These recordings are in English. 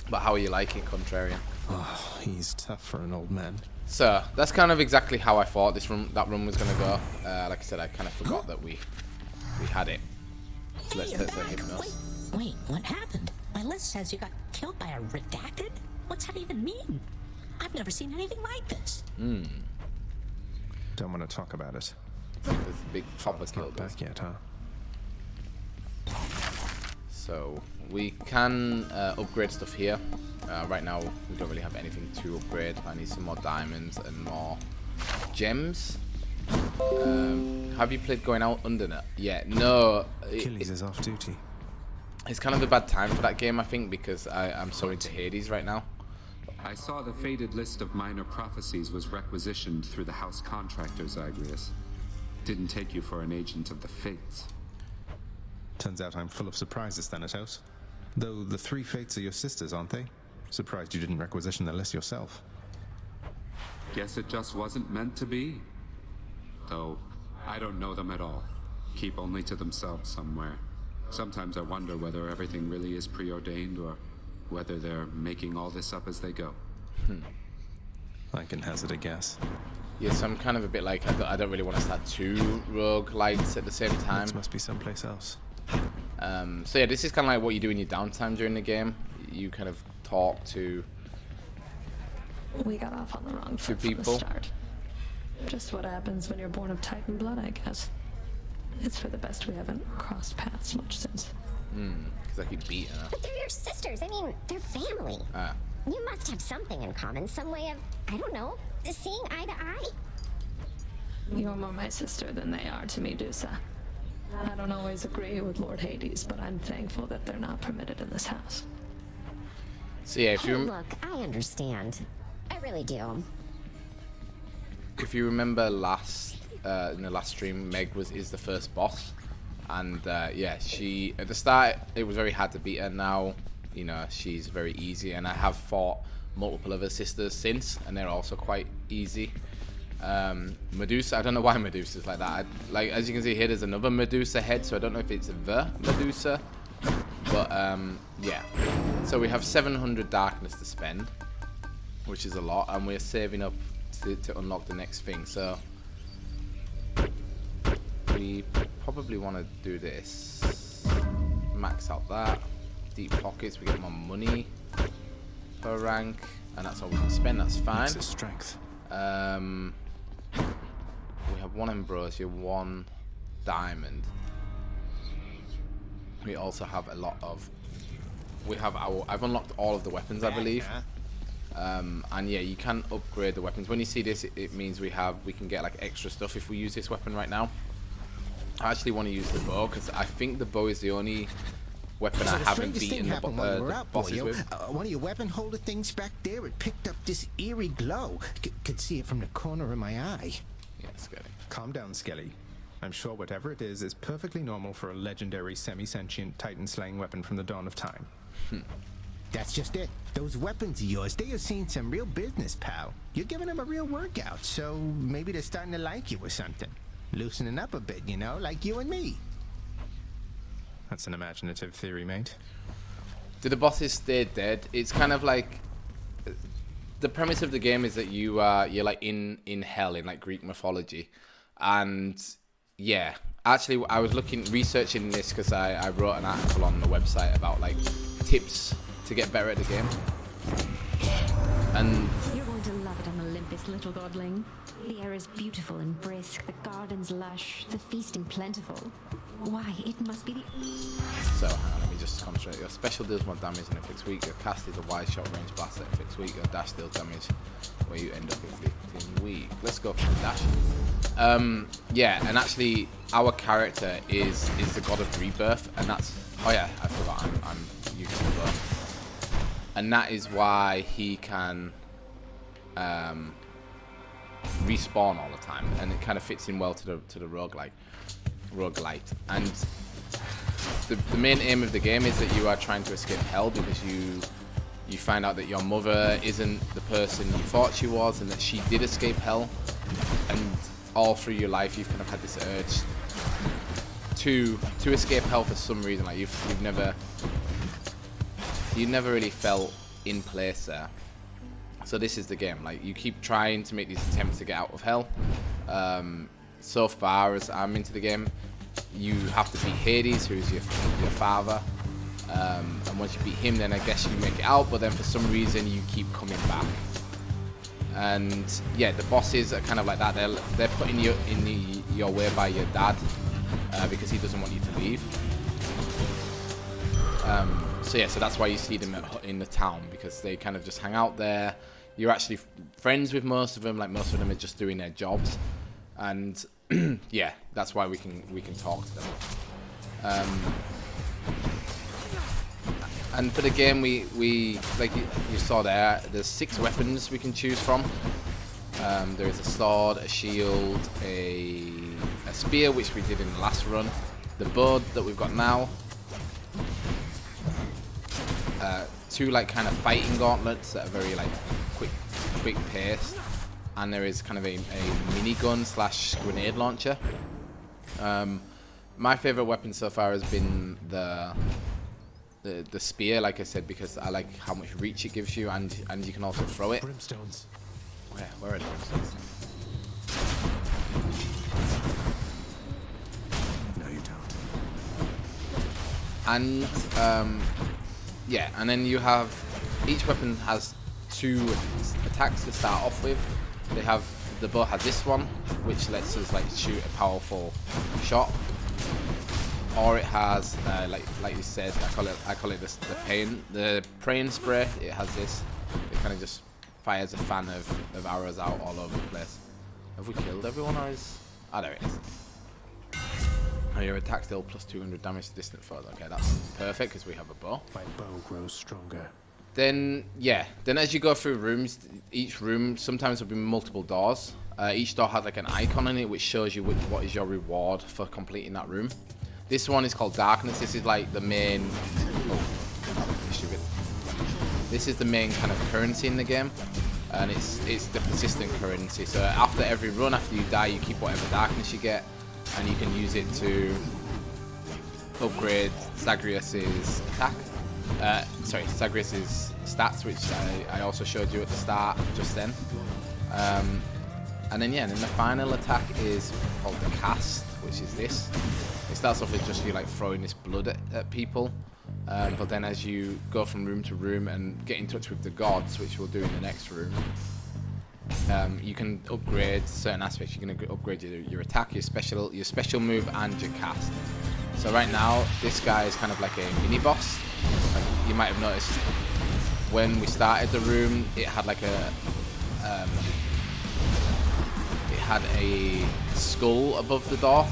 But how are you liking Contrarian? Oh, he's tough for an old man. So that's kind of exactly how I thought that run was gonna go. Like I said, I kind of forgot that we had it. So let's take the Hypnos. Wait, what happened? My list says you got killed by a redacted? What's that even mean? I've never seen anything like this. Don't want to talk about it. There's a big chopper Not killed us. back yet, huh? So we can upgrade stuff here. Right now we don't really have anything to upgrade. I need some more diamonds and more gems. Have you played Going Out Under? Yeah, no. Achilles is off duty. It's kind of a bad time for that game, I think, because I'm so into Hades right now. I saw the faded list of minor prophecies was requisitioned through the house contractor, Zagreus. Didn't take you for an agent of the fates. Turns out I'm full of surprises, Thanatos. Though the three fates are your sisters, aren't they? Surprised you didn't requisition the list yourself. Guess it just wasn't meant to be. Though, I don't know them at all. Keep only to themselves somewhere. Sometimes I wonder whether everything really is preordained or whether they're making all this up as they go. I can hazard a guess. Yes, I'm kind of a bit like, I don't really want to start two roguelites at the same time. This must be someplace else. So yeah, this is kind of like what you do in your downtime during the game. You kind of talk to We got off on the wrong foot from the people. start. Just what happens when you're born of Titan blood, I guess. It's for the best we haven't crossed paths much since. because I keep beating her. But they're your sisters. I mean, they're family. You must have something in common, some way of, I don't know, seeing eye to eye. You're more my sister than they are to Medusa. I don't always agree with Lord Hades, but I'm thankful that they're not permitted in this house. So yeah, Hey, look, I understand. I really do. if you remember last in the last stream, Meg is the first boss, and yeah, she at the start it was very hard to beat her. Now, you know, she's very easy, and I have fought multiple of her sisters since, and they're also quite easy. Medusa, I don't know why Medusa's like that. Like, as you can see here, there's another Medusa head, so I don't know if it's the Medusa, but yeah. So we have 700 darkness to spend, which is a lot, and we're saving up to unlock the next thing. So we probably want to do this. Max out that. Deep pockets, we get more money per rank, and that's all we can spend. That's fine. It's a strength. We have one ambrosia, one diamond. We also have a lot of. We have I've unlocked all of the weapons, I believe. And yeah, you can upgrade the weapons. When you see this, it means we can get like extra stuff if we use this weapon right now. I actually want to use the bow because I think the bow is the only weapon I haven't beaten the bosses with. One of your weapon holder things back there, it picked up this eerie glow. Could see it from the corner of my eye. Yeah, Skelly. Calm down, Skelly. I'm sure whatever it is perfectly normal for a legendary semi-sentient Titan-slaying weapon from the dawn of time. That's just it. Those weapons of yours, they have seen some real business, pal. You're giving them a real workout, so maybe they're starting to like you or something. Loosening up a bit, you know, like you and me. That's an imaginative theory, mate. Do the bosses stay dead? It's kind of like the premise of the game is that you're like in hell in like Greek mythology, and yeah, actually I was researching this because I wrote an article on the website about like tips to get better at the game, and You're going to love it on Olympus, little godling. The air is beautiful and brisk, the gardens lush, the feasting plentiful. Why, it must be the... so hang on, let me just concentrate. Your special deals more damage than inflicts weak. Your cast is a wide shot range blast that inflicts weak. Your dash deals damage where you end up inflicting weak. Let's go for the dash. Yeah, and actually our character is the god of rebirth, and that's, oh yeah, I forgot I'm using the bow. And that is why he can respawn all the time, and it kind of fits in well to the roguelite. And the main aim of the game is that you are trying to escape hell because you find out that your mother isn't the person you thought she was, and that she did escape hell, and all through your life you've kind of had this urge to escape hell for some reason. Like you've never really felt in place there. So this is the game. Like, you keep trying to make these attempts to get out of hell. So far as I'm into the game, you have to beat Hades, who's your father. And once you beat him, then I guess you make it out. But then for some reason, you keep coming back. And yeah, the bosses are kind of like that. They're putting you in your way by your dad because he doesn't want you to leave. So yeah, so that's why you see them in the town, because they kind of just hang out there. You're actually friends with most of them. Like, most of them are just doing their jobs, and yeah, that's why we can talk to them. And for the game, we like you saw there's 6 weapons we can choose from. There is a sword, a shield, a spear, which we did in the last run, the bow that we've got now, 2 like kind of fighting gauntlets that are very like quick pace, and there is kind of a minigun / grenade launcher. My favorite weapon so far has been the spear, like I said, because I like how much reach it gives you, and you can also throw it. Brimstones. Where are the brimstones? No, you don't. And yeah, and then you have, each weapon has 2 attacks to start off with. They have, the bow has this one, which lets us like shoot a powerful shot, or it has like you said, I call it the praying spray. It has this. It kind of just fires a fan of arrows out all over the place. Have we killed everyone, or is? Ah, there it is. Oh, your attack deal plus 200 damage to distant foes. Okay, that's perfect because we have a bow. My bow grows stronger. Then yeah, then as you go through rooms, each room sometimes will be multiple doors. Each door has like an icon on it which shows you what is your reward for completing that room. This one is called Darkness. This is like the main. Oh, stupid. This is the main kind of currency in the game, and it's the persistent currency. So after every run, after you die, you keep whatever darkness you get, and you can use it to upgrade Zagreus's attack. Zagreus's stats, which I also showed you at the start just then. And then yeah, and then the final attack is called the Cast, which is this. It starts off with just you like throwing this blood at people, but then as you go from room to room and get in touch with the gods, which we'll do in the next room, you can upgrade certain aspects. You can upgrade your attack, your special move, and your cast. So right now, this guy is kind of like a mini boss. Like you might have noticed when we started the room, it had like a skull above the door,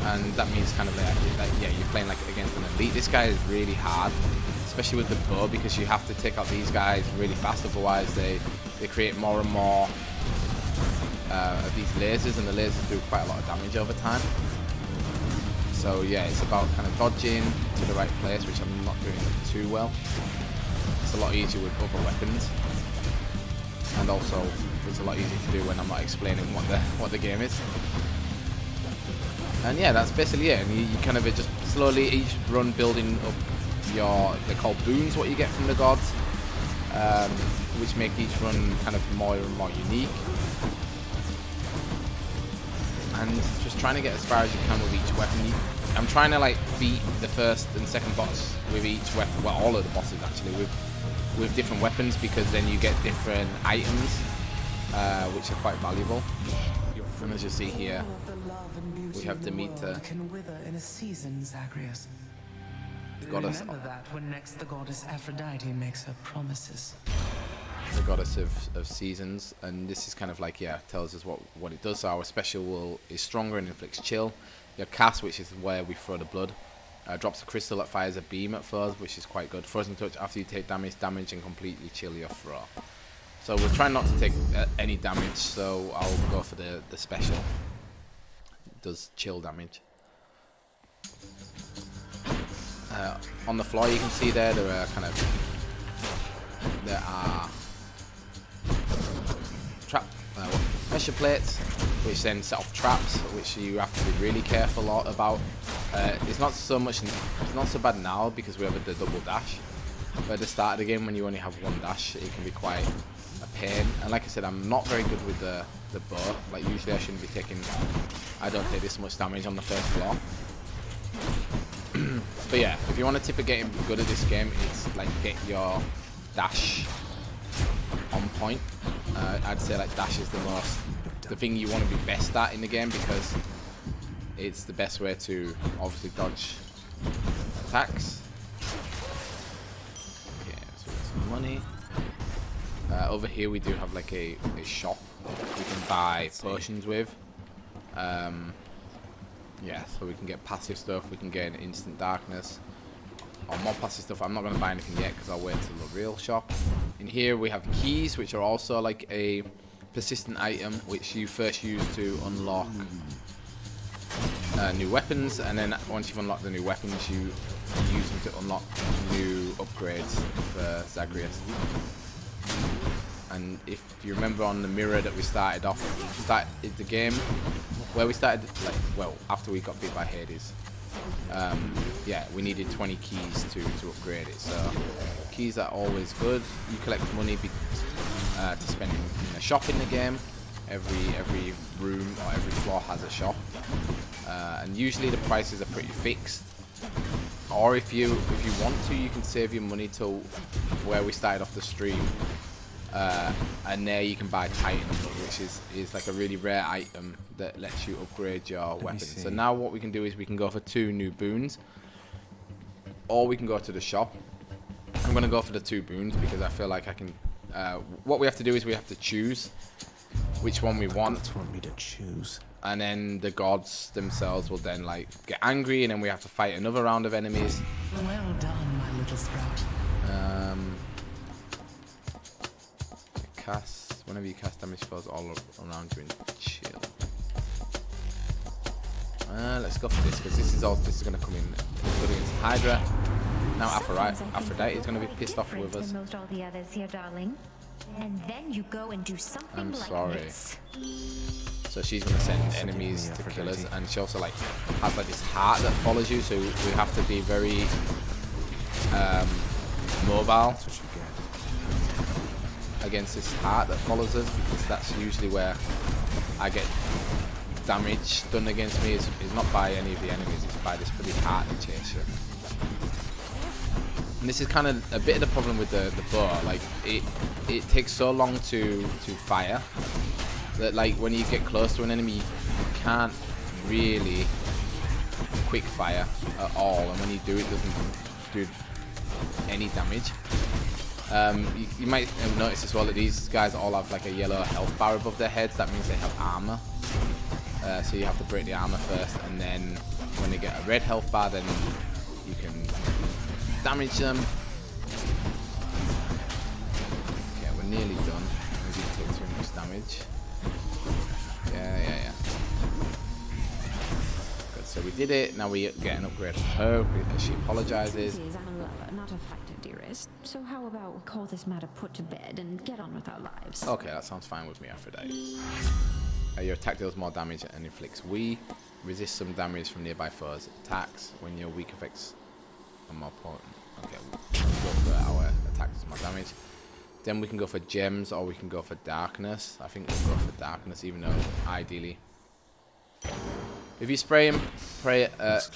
and that means kind of like yeah, you're playing like against an elite. This guy is really hard, especially with the bow, because you have to take out these guys really fast, otherwise they create more and more of these lasers, and the lasers do quite a lot of damage over time. So yeah, it's about kind of dodging to the right place, which I'm not doing too well. It's a lot easier with other weapons, and also it's a lot easier to do when I'm not explaining what the game is. And yeah, that's basically it. And you kind of just slowly each run building up they're called boons, what you get from the gods, which make each run kind of more and more unique. And just trying to get as far as you can with each weapon. I'm trying to like beat the first and second boss with each weapon, well, all of the bosses actually, with different weapons, because then you get different items, which are quite valuable. And as you see here, we have Demeter. Can wither in a season, Zagreus. Remember that when next the goddess Aphrodite makes her promises. The goddess of seasons, and this is kind of like, yeah, tells us what it does. So our special is stronger and inflicts chill. Your cast, which is where we throw the blood, drops a crystal that fires a beam at foes, which is quite good. Frozen touch, after you take damage and completely chill your throw. So we're trying not to take any damage, so I'll go for the special. It does chill damage. On the floor you can see there are trap pressure plates, which then set off traps, which you have to be really careful about. It's not so bad now because we have the double dash, But at the start of the game, when you only have one dash, it can be quite a pain. And like I said, I'm not very good with the bow. Like usually I shouldn't be taking, I don't take this much damage on the first floor. But yeah, if you want a tip of getting good at this game, it's like get your dash on point. I'd say like dash is the thing you want to be best at in the game, because it's the best way to obviously dodge attacks. Okay, so we got some money. Over here we do have like a shop we can buy potions with. Yeah, so we can get passive stuff, we can get instant darkness, or more passive stuff. I'm not going to buy anything yet because I'll wait until the real shop. In here we have keys, which are also like a persistent item, which you first use to unlock new weapons, and then once you've unlocked the new weapons, you use them to unlock new upgrades for Zagreus. And if you remember on the mirror that we started the game, where we started, like, well, after we got beat by Hades, yeah, we needed 20 keys to upgrade it. So keys are always good. You collect money to spend in a shop in the game. Every room or every floor has a shop, and usually the prices are pretty fixed. Or if you want to, you can save your money till where we started off the stream. And there you can buy Titan, which is like a really rare item that lets you upgrade your weapons. So now what we can do is we can go for 2 new boons, or we can go to the shop. I'm going to go for the 2 boons because I feel like I can... what we have to do is we have to choose which one we want. Want me to choose? And then the gods themselves will then like get angry, and then we have to fight another round of enemies. Well done, my little sprout. Cast whenever you cast damage spells all around you and chill. Let's go for this because this is going to come in good against Hydra. Now Aphrodite is going to be pissed off with us. Most all the others here, darling. And then you go and do something I'm like sorry. this. So she's going to send enemies to kill us, and she also like has like this heart that follows you, so we have to be very mobile against this heart that follows us, because that's usually where I get damage done against me. Is not by any of the enemies, it's by this pretty heart that chases you. And this is kind of a bit of the problem with the bow. Like it takes so long to fire that like when you get close to an enemy, you can't really quick fire at all, and when you do, it doesn't do any damage. You might have noticed as well that these guys all have like a yellow health bar above their heads. That means they have armor. So you have to break the armor first, and then when they get a red health bar, then you can damage them. Okay, we're nearly done. We didn't take too much damage. Yeah. Good, so we did it. Now we get an upgrade from her. She apologizes. Not a fighter, dearest. So how about we call this matter put to bed and get on with our lives? Okay, that sounds fine with me, Aphrodite. Your attack deals more damage and inflicts weak. Resist some damage from nearby foes' attacks when your weak effects are more potent. Okay, we'll go for our attack does more damage. Then we can go for gems, or we can go for darkness. I think we'll go for darkness, even though ideally, if you spray him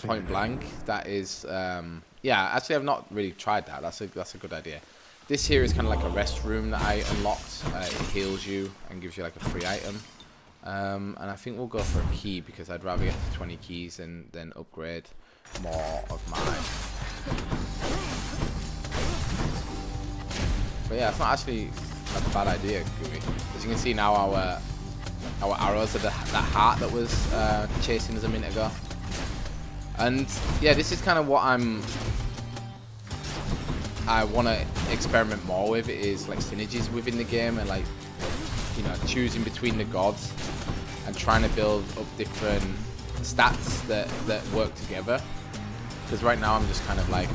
point blank, that is yeah. Actually, I've not really tried that. That's a good idea. This here is kind of like a rest room that I unlocked. It heals you and gives you like a free item. And I think we'll go for a key because I'd rather get to 20 keys and then upgrade more of mine. But yeah, it's not actually a bad idea, Gooey. As you can see now, our arrows are that heart that was chasing us a minute ago. And yeah, this is kind of what I want to experiment more with, is like synergies within the game, and like, you know, choosing between the gods and trying to build up different stats that work together. Because right now I'm just kind of like,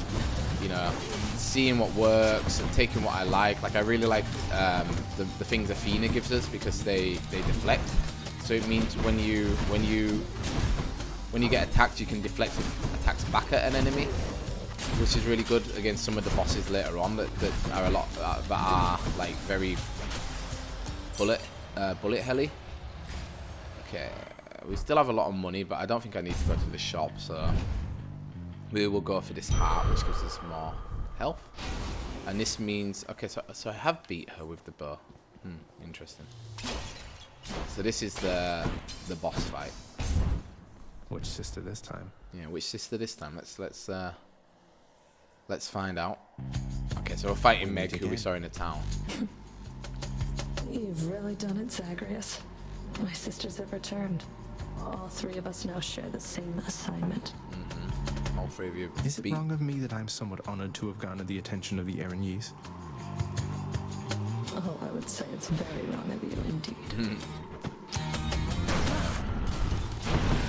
you know, seeing what works and taking what I like. Like I really like the things Athena gives us because they deflect. So it means when you get attacked, you can deflect attacks back at an enemy. which is really good against some of the bosses later on that are a lot that are like very bullet helly. Okay, we still have a lot of money, but I don't think I need to go to the shop, so we will go for this heart, which gives us more health. And this means, okay, so I have beat her with the bow. Interesting. So this is the boss fight. Which sister this time? Yeah, which sister this time? Let's find out. Okay, so we're fighting Meg, who we saw in the town. You've really done it, Zagreus. My sisters have returned. All three of us now share the same assignment. All three of you. Is it wrong of me that I'm somewhat honored to have garnered the attention of the Erinese? Oh, I would say it's very wrong of you indeed.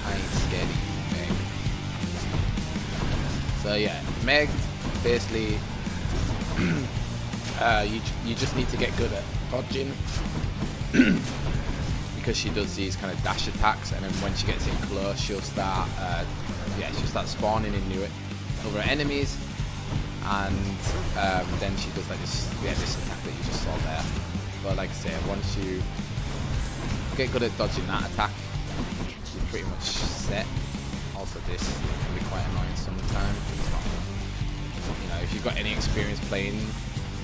I ain't scared of you, Meg. So yeah, Meg, basically, you just need to get good at dodging. Because she does these kind of dash attacks, and then when she gets in close, she'll start spawning in new other enemies, and then she does like this attack that you just saw there. But like I say, once you get good at dodging that attack, you're pretty much set. Also, this can be quite annoying sometimes. It's not, you know, if you've got any experience playing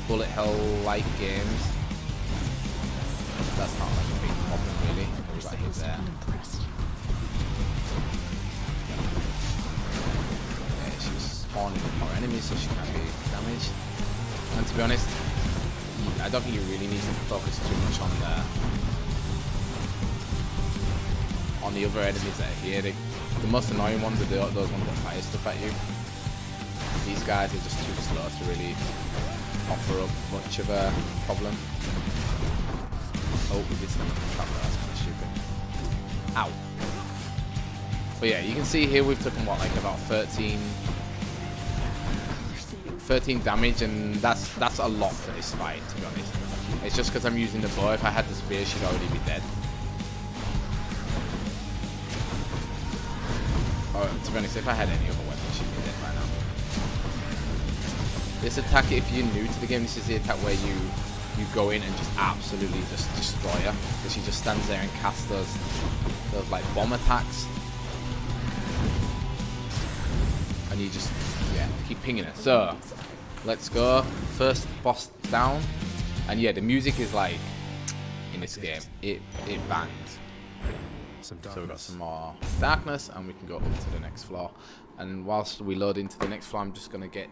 bullet hell like games, that's not like a big problem really. We got hit there. Yeah, she's spawning more enemies so she can be damaged. And to be honest, I don't think you really need to focus too much on the other enemies that are here. The most annoying ones are those ones that fire stuff at you. These guys are just too slow to really offer up much of a problem. Oh, we did stand up the trap, that's kind of stupid. Ow. But yeah, you can see here we've taken what, like about 13 damage, and that's a lot for this fight, to be honest. It's just because I'm using the bow. If I had the spear, she'd already be dead. Or, to be honest, if I had any other weapon, she'd be dead by now. This attack, if you're new to the game, this is the attack where you go in and just absolutely just destroy her, because she just stands there and casts those like bomb attacks, and you just keep pinging her. So let's go. First boss down, and yeah, the music is like in this game, it bangs. So we've got some more darkness, and we can go up to the next floor. And whilst we load into the next floor, I'm just gonna get.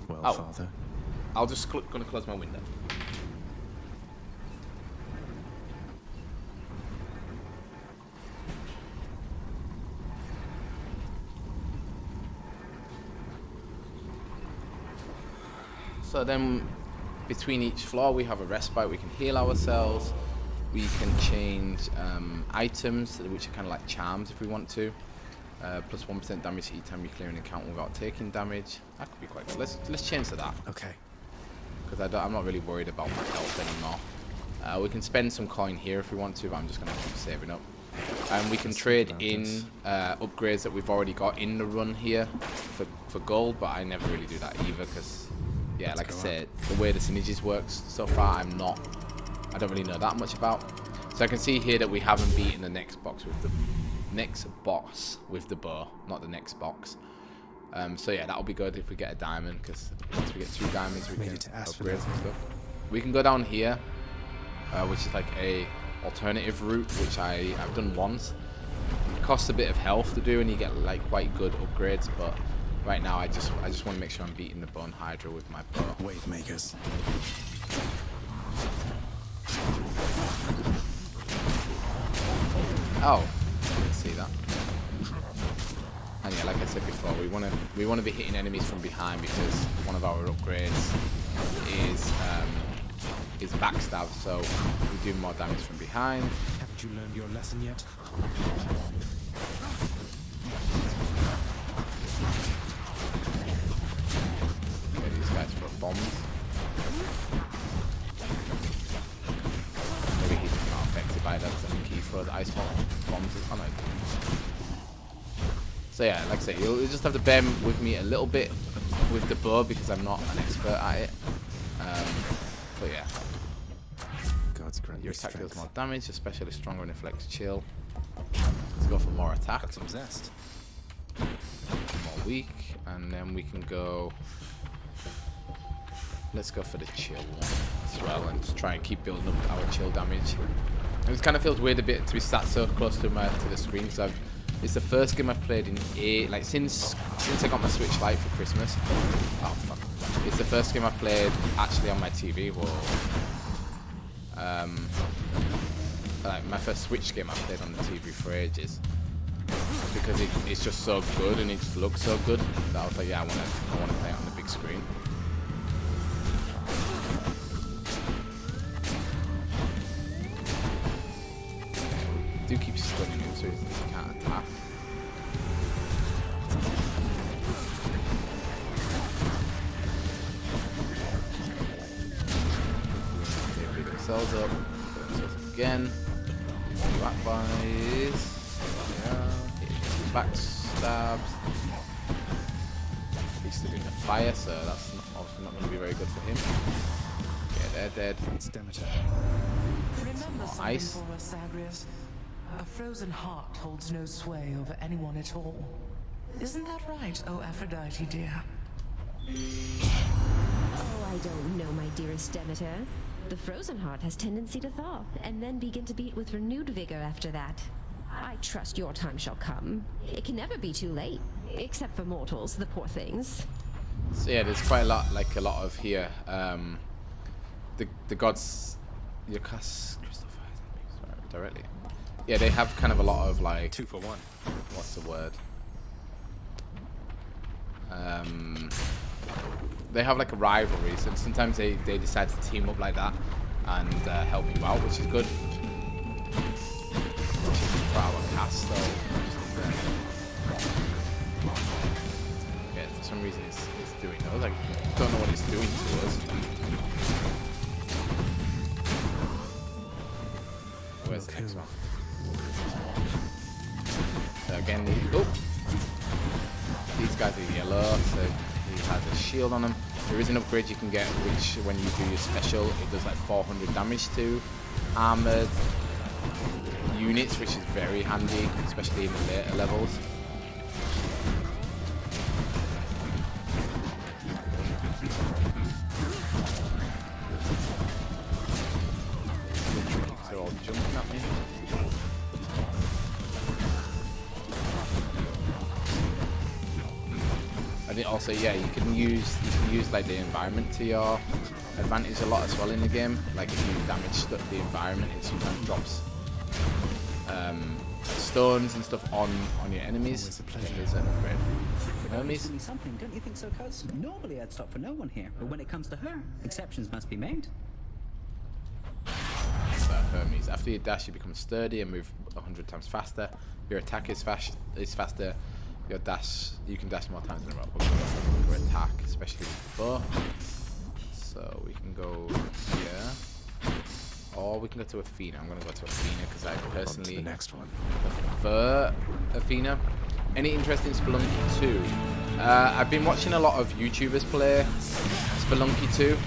Well, Father. I'll just gonna close my window. So then, between each floor, we have a respite. We can heal ourselves. We can change items, which are kind of like charms if we want to. Plus 1% damage each time you clear an encounter without taking damage. That could be quite good. Let's change to that. Okay. Because I'm not really worried about my health anymore. We can spend some coin here if we want to, but I'm just going to keep saving up. And we can trade in upgrades that we've already got in the run here for gold, but I never really do that either because, yeah, like I said, the way the synergies works so far, I don't really know that much about. So I can see here that we haven't beaten the next boss with the bow, not the next box. So yeah, that'll be good if we get a diamond, because once we get 2 diamonds, we can upgrade some stuff. We can go down here, which is like a alternative route, which I've done once. It costs a bit of health to do, and you get like quite good upgrades. But right now, I just want to make sure I'm beating the Bone Hydra with my bow. Wave makers. Oh, I didn't see that. And yeah, like I said before, we want to be hitting enemies from behind, because one of our upgrades is backstab, so we do more damage from behind. Haven't you learned your lesson yet? Okay, these guys throw bombs. Maybe he's not affected by that, because I think he throws ice bombs. Oh no. So yeah, like I say, you'll just have to bear with me a little bit. with the bow because I'm not an expert at it. But yeah. God's grant Your me attack deals strength. more damage, especially stronger and reflects chill. Let's go for more attack. Got some zest. More weak, and then we can go. Let's go for the chill one as well, and just try and keep building up our chill damage. And it kind of feels weird a bit to be sat so close to the screen because it's the first game I've played in since I got my Switch Lite for Christmas. Oh fuck! It's the first game I've played actually on my TV. Whoa. Like my first Switch game I played on the TV for ages because it's just so good and it just looks so good that I was like, yeah, I want to play it on the big screen. Do keep stunning him so he can't attack. They pick themselves up, put themselves up again. Back buys. Yeah. Back stabs. He's still in the fire, so that's obviously not going to be very good for him. Yeah, they're dead. It's Demeter. Remember something Ice. for us, Zagreus. A frozen heart holds no sway over anyone at all. Isn't that right, oh Aphrodite dear? Oh, I don't know, my dearest Demeter. The frozen heart has tendency to thaw, and then begin to beat with renewed vigor after that. I trust your time shall come. It can never be too late, except for mortals, the poor things. So yeah, there's quite a lot of here. The gods, your cast Christopher directly. Yeah, they have kind of a lot of like 2 for 1. What's the word? They have like a rivalry, so sometimes they decide to team up like that and help you out, which is good. Which is for our cast, though. Yeah, for some reason it's doing those. Like, don't know what it's doing to us. Where's the next one? So again, these guys are yellow, so he has a shield on him. There is an upgrade you can get, which when you do your special, it does like 400 damage to armored units, which is very handy, especially in the later levels. They're all jumping at me. And it also, yeah, you can use like the environment to your advantage a lot as well in the game. Like if you damage the environment, it sometimes drops stones and stuff on your enemies. There's an upgrade. Hermes. Something, don't you think so, Cuz? Normally I'd stop for no one here, but when it comes to her, exceptions must be made. Hermes. After you dash, you become sturdy and move 100 times faster. Your attack is faster. Your dash, you can dash more times in a row. We'll go for attack, especially with the bow. So we can go here, or we can go to Athena. I'm gonna go to Athena because I personally prefer Athena. Any interest in Spelunky 2? I've been watching a lot of YouTubers play Spelunky 2.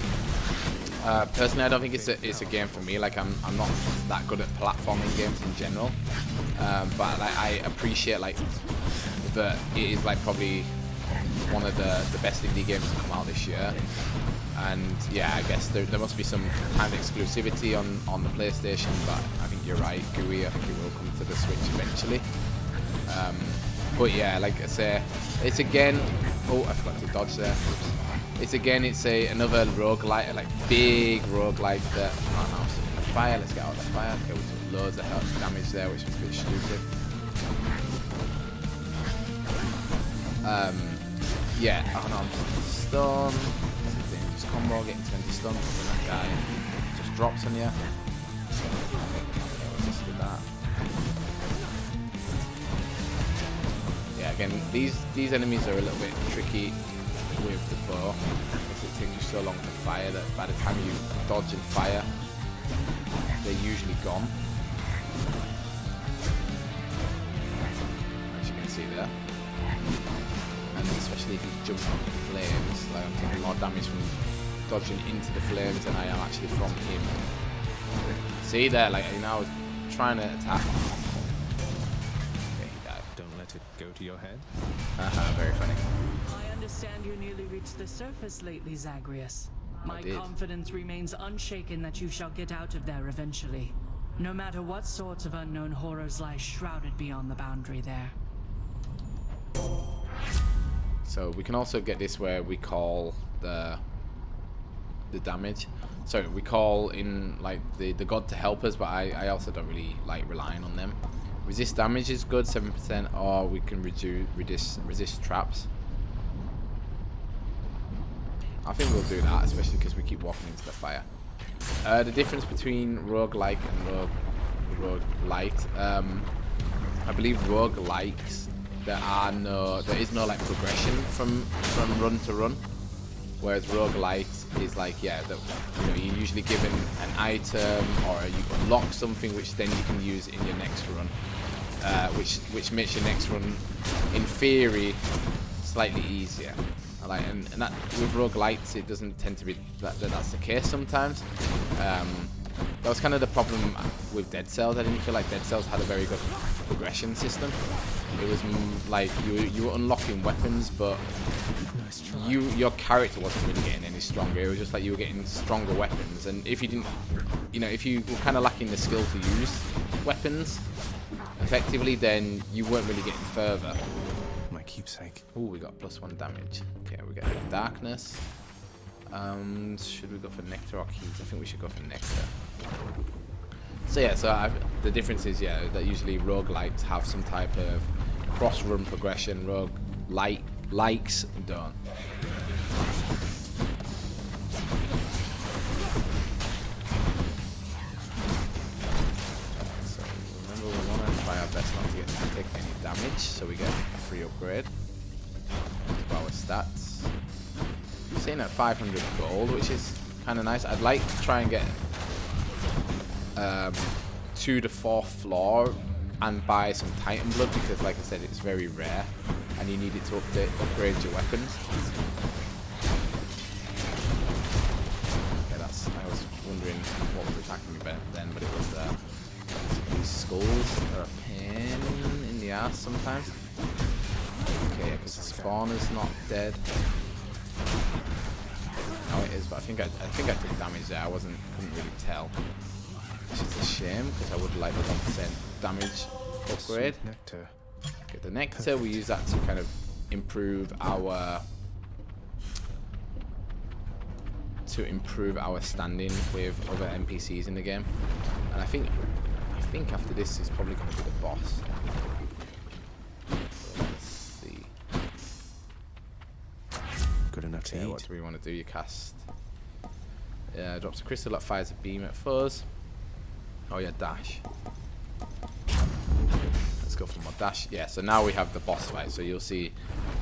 Personally, I don't think it's a game for me. Like I'm not that good at platforming games in general. But like, I appreciate like that it is like probably one of the best indie games to come out this year. And yeah, I guess there must be some kind of exclusivity on the PlayStation, but I think you're right, GUI. I think it will come to the Switch eventually. But yeah, like I say, it's again. Oh, I forgot to dodge there. It's another roguelite, like big roguelite that. Oh no, I'm stuck in the fire. Let's get out of the fire. Okay, we took loads of damage there, which was a bit stupid. Yeah. Oh no, I'm stunned. Just combo, getting 20 stuns, and that guy just drops on you. Okay, we'll just do that. Yeah, again, these enemies are a little bit tricky with the bow, because it takes you so long to fire that by the time you dodge and fire, they're usually gone. As you can see there. and especially if you jump on the flames, like I'm taking more damage from dodging into the flames than I am actually from him. See there, like you know, I was trying to attack. Okay, he died. Don't let it go to your head. Very funny. I understand you nearly reached the surface lately, Zagreus. My did. confidence remains unshaken that you shall get out of there eventually. No matter what sorts of unknown horrors lie shrouded beyond the boundary there. So we can also get this where we call the damage. Sorry, we call in like the god to help us, but I also don't really like relying on them. Resist damage is good, 7%, or we can resist traps. I think we'll do that, especially because we keep walking into the fire. The difference between roguelike and roguelite, I believe roguelikes there is no like progression from run to run, whereas roguelite is like, yeah, you're usually given an item or you unlock something which then you can use in your next run, which makes your next run in theory slightly easier. And that with roguelites it doesn't tend to be that's the case sometimes. That was kind of the problem with Dead Cells. I didn't feel like Dead Cells had a very good progression system. It was like you were unlocking weapons, but your character wasn't really getting any stronger. It was just like you were getting stronger weapons, and if you didn't, if you were kind of lacking the skill to use weapons effectively, then you weren't really getting further. My keepsake. Oh, we got +1 damage. Okay, we got darkness. Should we go for nectar or keys? I think we should go for nectar. So yeah, the difference is, yeah, that usually roguelites have some type of cross-run progression. Roguelikes don't. So remember, we want to try our best not to take any damage, so we get a free upgrade to our stats. Sitting at 500 gold, which is kind of nice. I'd like to try and get 2 to 4th floor and buy some Titan blood, because like I said, it's very rare and you need it to upgrade your weapons. Okay, I was wondering what was attacking me then, but it was these skulls are a pain in the ass sometimes. Okay, because the spawner's not dead. No, it is, but I think I took damage there. I couldn't really tell, which is a shame because I would like the 1% damage upgrade. Nectar. Okay, the nectar, we use that to kind of improve our standing with other NPCs in the game. And I think after this is probably going to be the boss. Let's see. Good enough to eat. What do we want to do? You cast. Drops a crystal that fires a beam at foes. Oh yeah, dash. Let's go for more dash. Yeah, so now we have the boss fight. So you'll see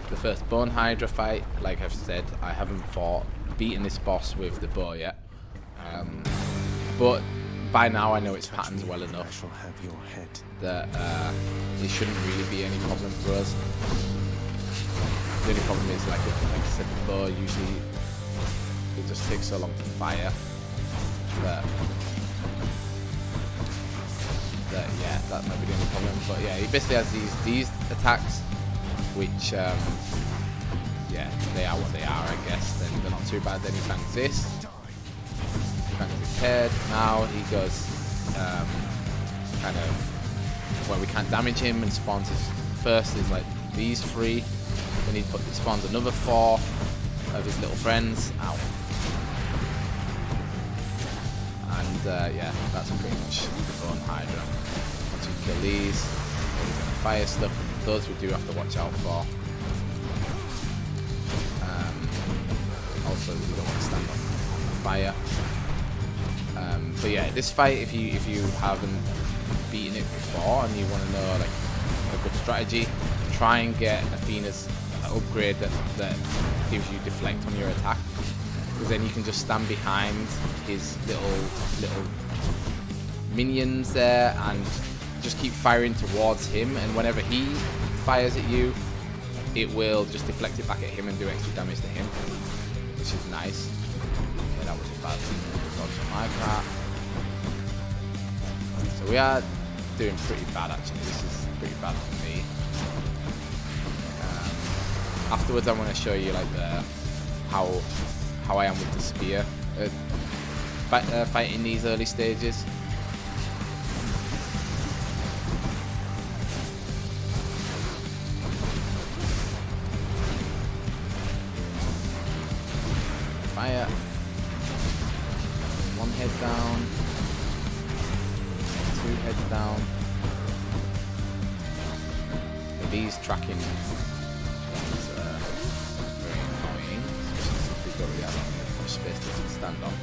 the first Bone Hydra fight. Like I've said, I haven't beaten this boss with the bow yet. But by now I know its patterns well enough I shall have your head. that it shouldn't really be any problem for us. The only problem is, like I said, the bow usually it just takes so long to fire that yeah, that might be the only problem. But yeah, he basically has these attacks, which yeah, they are what they are, I guess. Then they're not too bad. Then he bangs this, he bangs his head. Now he goes kind of where we can't damage him and spawns his first is like these 3. Then he spawns another 4 of his little friends. Ow. And yeah, that's pretty much the Bone Hydra. Once we kill these, fire stuff, those we do have to watch out for. Also, we don't want to stand on fire. But yeah, this fight, if you haven't beaten it before and you want to know like a good strategy, try and get Athena's upgrade that gives you deflect on your attack, because then you can just stand behind his little minions there and just keep firing towards him, and whenever he fires at you, it will just deflect it back at him and do extra damage to him, which is nice. Yeah, that was a bad dodge on my part. So we are doing pretty bad actually. This is pretty bad for me. Afterwards, I want to show you like how I am with the spear fighting these early stages. Fire. One head down. 2 heads down. These tracking is very annoying, especially since we've got really much space to stand on.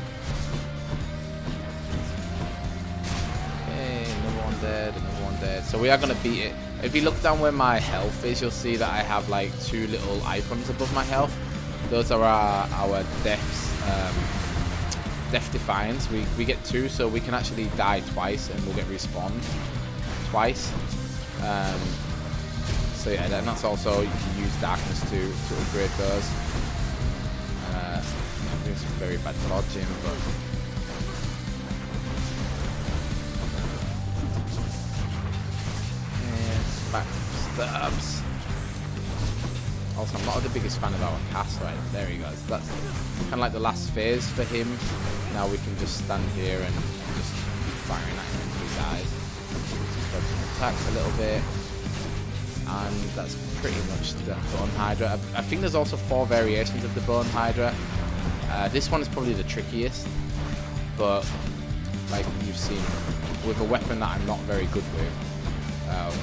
Okay, another one dead, another one dead. So we are going to beat it. If you look down where my health is, you'll see that I have like 2 little icons above my health. Those are our deaths, death defines. We get 2, so we can actually die twice and we'll get respawned twice. So yeah, and that's also, you can use darkness to upgrade those. I'm doing some very bad dodging, but back stabs. Also, I'm not the biggest fan of our cast, right? There he goes. That's kind of like the last phase for him. Now we can just stand here and just keep firing at him until he dies. Just dodging attacks a little bit. And that's pretty much the Bone Hydra. I think there's also 4 variations of the Bone Hydra. This one is probably the trickiest, but like you've seen, with a weapon that I'm not very good with,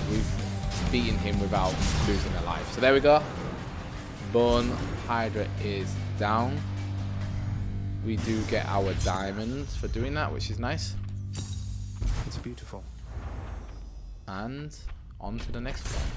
we've beaten him without losing a life. So there we go. Bone Hydra is down. We do get our diamonds for doing that, which is nice. It's beautiful. And on to the next one.